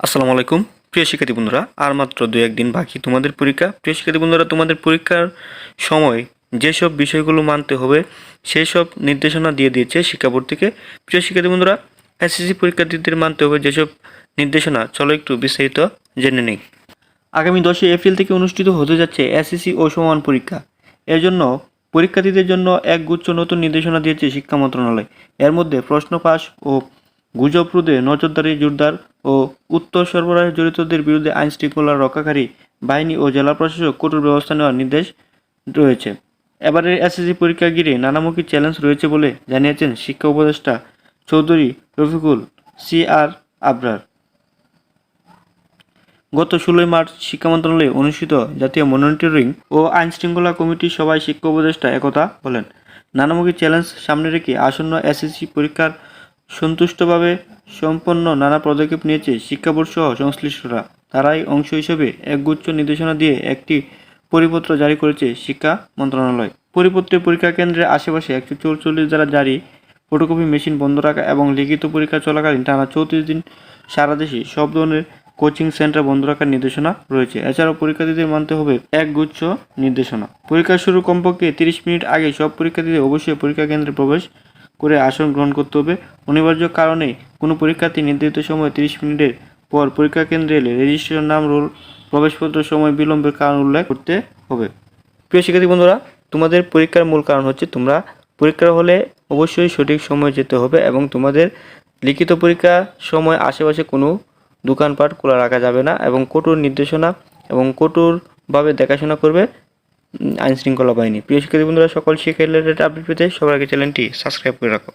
আসসালামু আলাইকুম প্রিয় শিক্ষার্থী বন্ধুরা, আর মাত্র 2-1 দিন বাকি তোমাদের পরীক্ষা। প্রিয় শিক্ষার্থী বন্ধুরা, তোমাদের পরীক্ষার সময় যেসব বিষয়গুলো মানতে হবে সেই সব নির্দেশনা দিয়ে দিয়েছে শিক্ষা বোর্ড থেকে। প্রিয় শিক্ষার্থী বন্ধুরা, এসএসসি পরীক্ষার্থীদের মানতে হবে যেসব নির্দেশনা, চলো একটু বিস্তারিত জেনে নিই। আগামী 10 এপ্রিল থেকে অনুষ্ঠিত হতে যাচ্ছে এসএসসি ও সমমান পরীক্ষা। এর জন্য পরীক্ষার্থীদের জন্য একগুচ্ছ নতুন নির্দেশনা দিয়েছে শিক্ষা মন্ত্রণালয়। এর মধ্যে প্রশ্ন ফাঁস ও গুজব রোধে নজরদারি জোরদার ও উত্তর সরবরাহে জড়িতদের বিরুদ্ধে আইন শৃঙ্খলা রক্ষাকারী বাহিনী ও জেলা প্রশাসক কঠোর ব্যবস্থা নেওয়ার নির্দেশ রয়েছে। এবারের এসএসসি পরীক্ষা ঘিরে নানামুখী চ্যালেঞ্জ রয়েছে বলে জানিয়েছেন শিক্ষা উপদেষ্টা চৌধুরী রফিকুল সিআর আবরার। গত 16 মার্চ শিক্ষা মন্ত্রণালয়ে অনুষ্ঠিত জাতীয় মনিটরিং ও আইন শৃঙ্খলা কমিটির সভায় শিক্ষা উপদেষ্টা একথা বলেন। নানামুখী চ্যালেঞ্জ সামনে রেখে আসন্ন এসএসসি পরীক্ষার সন্তুষ্টভাবে সম্পন্ন নানা পদক্ষেপ নিয়েছে শিক্ষা বোর্ড সহ সংশ্লিষ্টরা। তারাই অংশ হিসেবে একগুচ্ছ নির্দেশনা দিয়ে একটি পরিপত্র জারি করেছে শিক্ষা মন্ত্রণালয়। পরিপত্রে পরীক্ষা কেন্দ্রের আশেপাশে 144 দ্বারা জারি ফটোকপি মেশিন বন্ধ রাখা এবং লিখিত পরীক্ষা চলাকালীন টানা 34 দিন সারা দেশে সব ধরনের কোচিং সেন্টার বন্ধ রাখার নির্দেশনা রয়েছে। এছাড়াও পরীক্ষার্থীদের মানতে হবে একগুচ্ছ নির্দেশনা। পরীক্ষা শুরুর কমপক্ষে 30 মিনিট আগে সব পরীক্ষার্থীদের অবশ্যই পরীক্ষা কেন্দ্রে প্রবেশ করে আসন গ্রহণ করতে হবে। অনিবার্য কারণে কোনো পরীক্ষার্থী নির্ধারিত সময় 30 মিনিটের পর পরীক্ষা কেন্দ্রে এলে রেজিস্ট্রেশন নাম, রোল, প্রবেশপত্র সময় বিলম্বের কারণ উল্লেখ করতে হবে। প্রিয় শিক্ষার্থী বন্ধুরা, তোমাদের পরীক্ষার মূল কারণ হচ্ছে তোমরা পরীক্ষার হলে অবশ্যই সঠিক সময় যেতে হবে এবং তোমাদের লিখিত পরীক্ষা সময় আশেপাশে কোনো দোকানপাট খোলা রাখা যাবে না এবং কঠোর নির্দেশনা এবং কঠোরভাবে দেখাশোনা করবে আইন শৃঙ্খলা বাহিনী। প্রিয় শিক্ষার্থী বন্ধুরা, সকল শিক্ষা রিলেটেড আপডেট পেতে সবার আগে চ্যানেলটি সাবস্ক্রাইব করে রাখো।